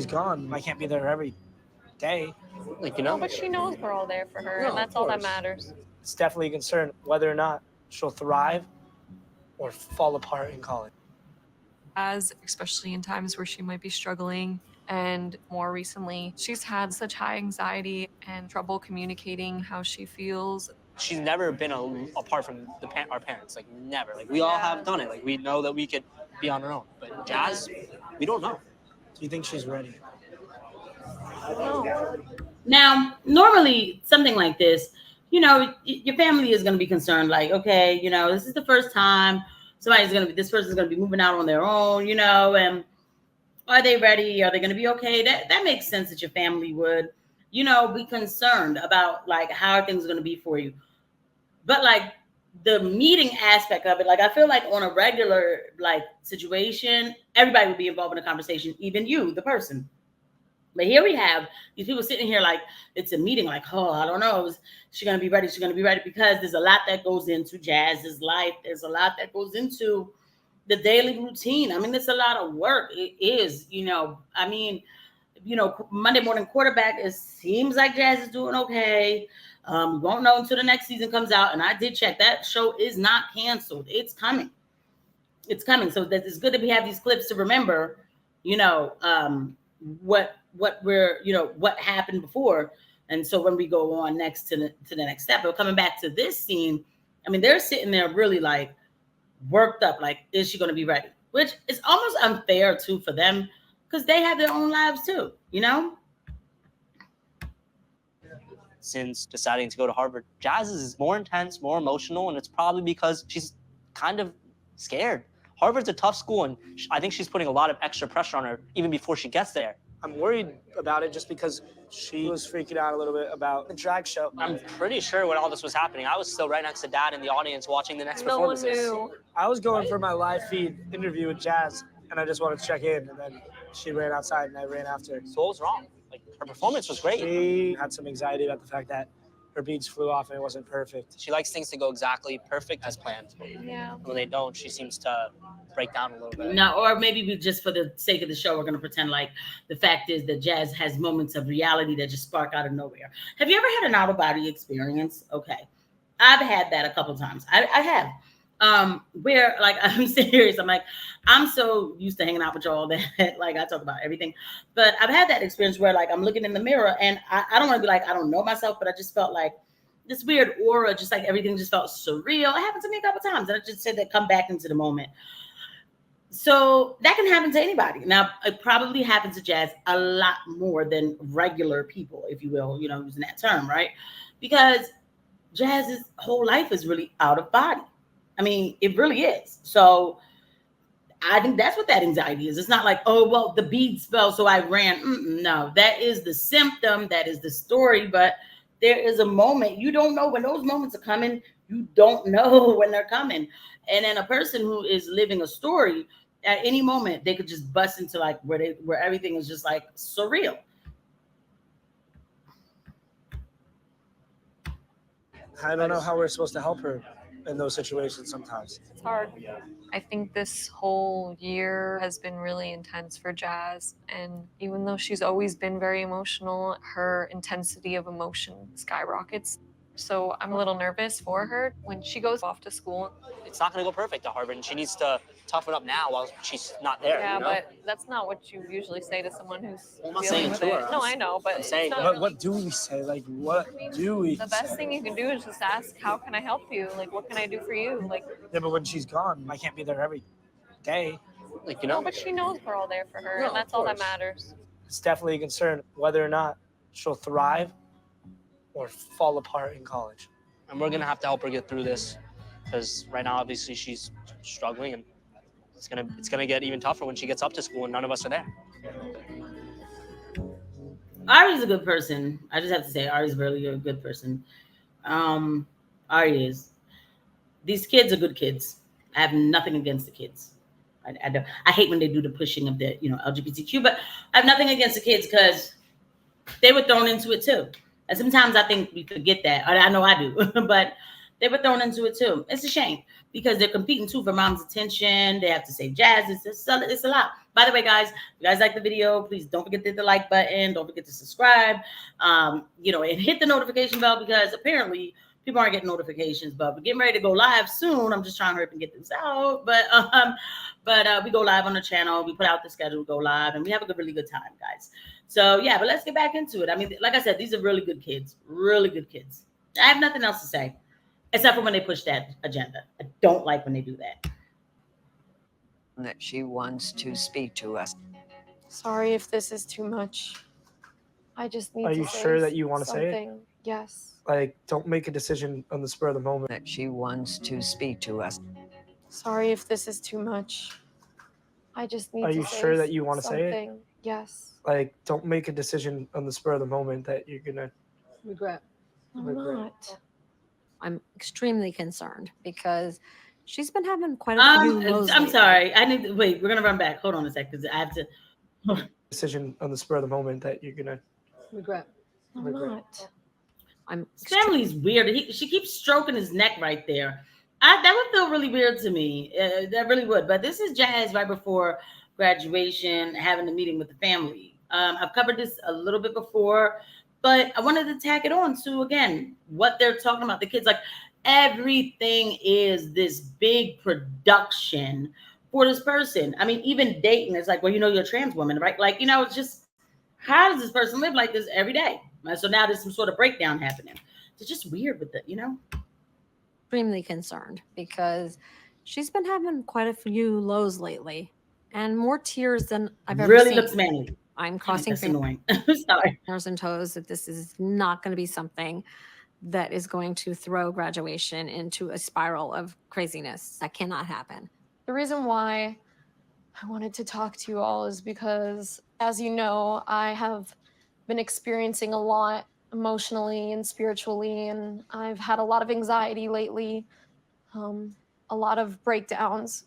she's gone, I can't be there every day. Like, you know? No, but she knows we're all there for her, and that's all that matters. It's definitely a concern whether or not she'll thrive or fall apart in college. As especially in times where she might be struggling, and more recently, she's had such high anxiety and trouble communicating how she feels. She's never been apart from our parents, like never. Like we all have done it. Like we know that we could be on our own, but Jazz, we don't know. Do you think she's ready? No. Now, normally something like this, you know, your family is going to be concerned. Like, okay, you know, this is the first time this person's going to be moving out on their own, you know, and are they ready? Are they going to be okay? That makes sense that your family would, you know, be concerned about like how things are going to be for you. But like the meeting aspect of it, like I feel like on a regular like situation, everybody would be involved in the conversation, even you, the person. But here we have these people sitting here like it's a meeting, like, oh, I don't know. Is she going to be ready? She's going to be ready, because there's a lot that goes into Jazz's life. There's a lot that goes into the daily routine. I mean, it's a lot of work. It is, you know, I mean, you know, Monday morning quarterback, it seems like Jazz is doing okay. We won't know until the next season comes out. And I did check, that show is not canceled. It's coming. It's coming. So that it's good that we have these clips to remember, you know, what we're, you know, what happened before. And so when we go on next to the next step, but coming back to this scene, I mean, they're sitting there really like worked up, like, is she going to be ready? Which is almost unfair too for them, because they have their own lives too, you know? Since deciding to go to Harvard, Jazz is more intense, more emotional, and it's probably because she's kind of scared. Harvard's a tough school, and I think she's putting a lot of extra pressure on her even before she gets there. I'm worried about it just because she was freaking out a little bit about the drag show. I'm pretty sure when all this was happening, I was still right next to Dad in the audience watching the next performances. No one knew. I was going for my live feed interview with Jazz, and I just wanted to check in, and then she ran outside, and I ran after her. So what was wrong? Like, her performance was great. She had some anxiety about the fact that her beads flew off and it wasn't perfect. She likes things to go exactly perfect as planned. Yeah. When they don't, she seems to break down a little bit. No, or maybe we just, for the sake of the show, we're going to pretend like the fact is that Jazz has moments of reality that just spark out of nowhere. Have you ever had an out-of-body experience? Okay. I've had that a couple times. I have. Where, like, I'm serious. I'm like, I'm so used to hanging out with y'all that, like, I talk about everything. But I've had that experience where, like, I'm looking in the mirror and I don't want to be like, I don't know myself, but I just felt like this weird aura, just like everything just felt surreal. It happened to me a couple times. And I just said that, come back into the moment. So that can happen to anybody. Now, it probably happens to Jazz a lot more than regular people, if you will, you know, using that term, right? Because Jazz's whole life is really out of body. I mean, it really is. So I think that's what that anxiety is. It's not like, oh, well, the beads fell, so I ran. No, that is the symptom. That is the story. But there is a moment. You don't know when those moments are coming. You don't know when they're coming. And then a person who is living a story, at any moment, they could just bust into like where everything is just like surreal. I don't know how we're supposed to help her in those situations sometimes. It's hard. I think this whole year has been really intense for Jazz, and even though she's always been very emotional, her intensity of emotion skyrockets. So I'm a little nervous for her when she goes off to school. It's not going to go perfect at Harvard, and she needs to toughen up now while she's not there. Yeah, you know? but that's not what you usually say to someone who's I'm not dealing saying with to it. her. No, I know, but I'm saying, it's not What do we say? Like, what do we the say? best thing you can do is just ask, how can I help you? Like, what can I do for you? Like, Yeah, but when she's gone, I can't be there every day. like, you no, know, but she knows we're all there for her, No, and that's of all that course. matters. It's definitely a concern whether or not she'll thrive or fall apart in college. and we're going to have to help her get through this, because right now, obviously, she's struggling, and it's gonna get even tougher when she gets up to school and none of us are there. Ari's a good person. I just have to say, Ari's really a good person. Ari is. These kids are good kids. I have nothing against the kids. I hate when they do the pushing of the, LGBTQ, but I have nothing against the kids because they were thrown into it too. And sometimes I think we forget that. I know I do, but they were thrown into it too. It's a shame because they're competing too for mom's attention. They have to say Jazz. It's a lot. By the way, guys, if you guys like the video, please don't forget to hit the like button. Don't forget to subscribe, and hit the notification bell, because apparently people aren't getting notifications, but we're getting ready to go live soon. I'm just trying to hurry up and get this out. But we go live on the channel. We put out the schedule, go live, and we have a really good time, guys. So yeah, but let's get back into it. I mean, like I said, these are really good kids. Really good kids. I have nothing else to say, except for when they push that agenda. I don't like when they do that. That she wants to speak to us. Sorry if this is too much. I just need Are to you say sure that you want to say it? something. Yes. Like, don't make a decision on the spur of the moment. That she wants to speak to us. Sorry if this is too much. I just need Are to you say sure that you want to say it? something. Yes. Like, don't make a decision on the spur of the moment that you're gonna Regret. I'm regret. not. I'm extremely concerned because she's been having quite a few lows I'm lately. sorry. I need to wait. We're gonna run back. Hold on a sec, because I have to. Decision on the spur of the moment that you're gonna Regret. I'm regret. not. I'm His family's weird. She keeps stroking his neck right there. That would feel really weird to me. That really would. But this is Jazz right before graduation, having a meeting with the family. I've covered this a little bit before, but I wanted to tack it on to, again, what they're talking about. The kids, like, everything is this big production for this person. I mean, even dating, it's like, well, you're a trans woman, right? Like, it's just, how does this person live like this every day? So now there's some sort of breakdown happening. It's just weird with it, extremely concerned because she's been having quite a few lows lately and more tears than I've ever Really seen. looks manly. I'm crossing That's annoying. Sorry. fingers and toes that this is not going to be something that is going to throw graduation into a spiral of craziness. That cannot happen. The reason why I wanted to talk to you all is because, as you know, I have been experiencing a lot emotionally and spiritually, and I've had a lot of anxiety lately, a lot of breakdowns.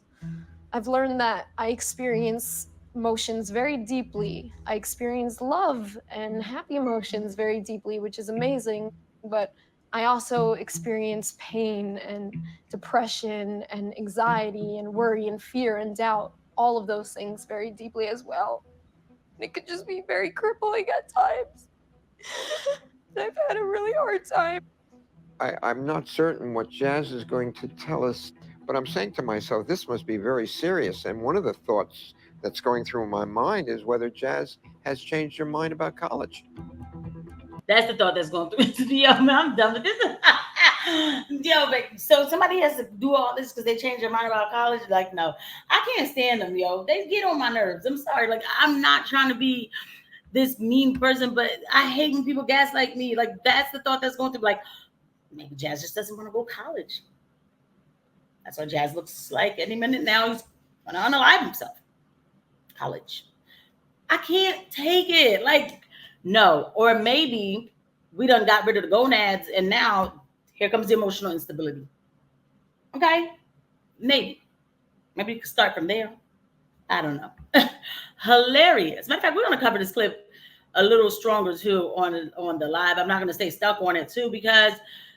I've learned that I experience emotions very deeply. I experience love and happy emotions very deeply, which is amazing, but I also experience pain and depression and anxiety and worry and fear and doubt, all of those things very deeply as well. And it could just be very crippling at times. I've had a really hard time. I'm not certain what Jazz is going to tell us, but I'm saying to myself, this must be very serious. And one of the thoughts that's going through my mind is whether Jazz has changed her mind about college. That's the thought that's going through. Yo, man, I'm done with this. Yo, but so somebody has to do all this because they changed their mind about college? Like, no, I can't stand them, yo. They get on my nerves. I'm sorry. Like, I'm not trying to be this mean person, but I hate when people gaslight me. Like, that's the thought that's going through. Like, maybe Jazz just doesn't want to go to college. That's what Jazz looks like any minute now. He's going to unalive himself. College. I can't take it. Like, no. Or maybe we done got rid of the gonads and now here comes the emotional instability. Okay? Maybe we could start from there. I don't know. Hilarious. Matter of fact, we're going to cover this clip a little stronger too on the live. I'm not going to stay stuck on it too, because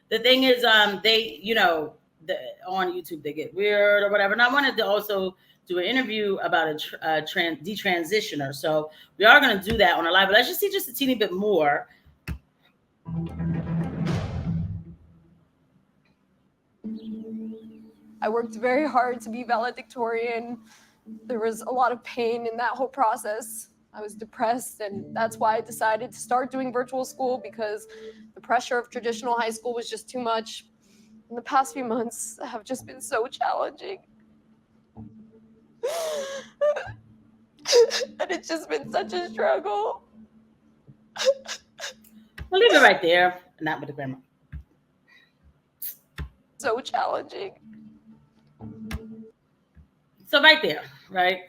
the thing is, they, on YouTube, they get weird or whatever. And I wanted to also do an interview about a detransitioner. So we are going to do that on a live, but let's just see just a teeny bit more. I worked very hard to be valedictorian. There was a lot of pain in that whole process. I was depressed, and that's why I decided to start doing virtual school, because the pressure of traditional high school was just too much. And the past few months have just been so challenging. And it's just been such a struggle. We'll leave it right there, not with the grandma. So challenging. So right there, right?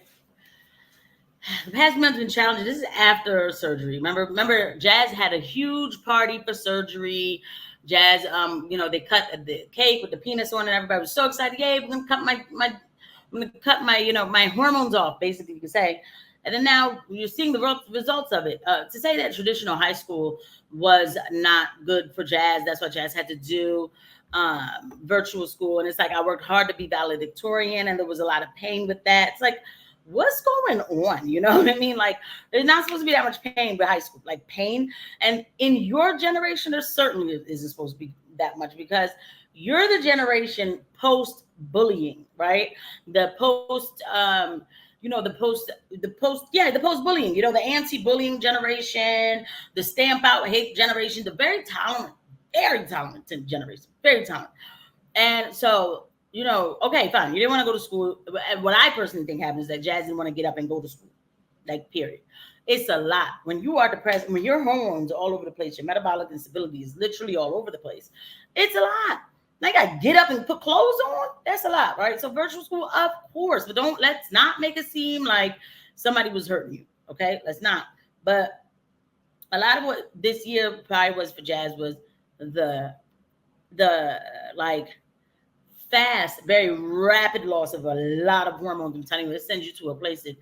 The past month's been challenging. This is after surgery. Remember, Jazz had a huge party for surgery. Jazz, they cut the cake with the penis on it. Everybody was so excited. Yay, we're gonna cut my hormones off, basically, you could say. And then now you're seeing the results of it. To say that traditional high school was not good for Jazz, that's what Jazz had to do. Virtual school. And it's like, I worked hard to be valedictorian, and there was a lot of pain with that. It's like, what's going on? You know what I mean? Like, there's not supposed to be that much pain with high school, like pain. And in your generation, there certainly isn't supposed to be that much, because you're the generation post bullying, right? The post, the post bullying, the anti-bullying generation, the stamp out hate generation, the very talented generation, very talented. And so, okay, fine. You didn't want to go to school. What I personally think happens is that Jazz didn't want to get up and go to school, like, period. It's a lot. When you are depressed, when your hormones are all over the place, your metabolic instability is literally all over the place. It's a lot. Like, I get up and put clothes on. That's a lot, right? So virtual school, of course, but let's not make it seem like somebody was hurting you. Okay, let's not. But a lot of what this year probably was for Jazz was the like fast, very rapid loss of a lot of hormones. I'm telling you, it sends you to a place that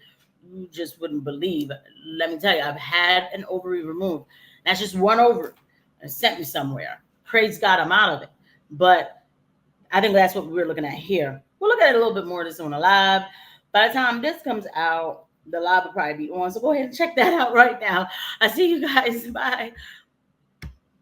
you just wouldn't believe. Let me tell you, I've had an ovary removed. That's just one ovary. It sent me somewhere. Praise God, I'm out of it. But I think that's what we're looking at here. We'll look at it a little bit more of this on the live. By the time this comes out, the live will probably be on. So go ahead and check that out right now. I see you guys. Bye.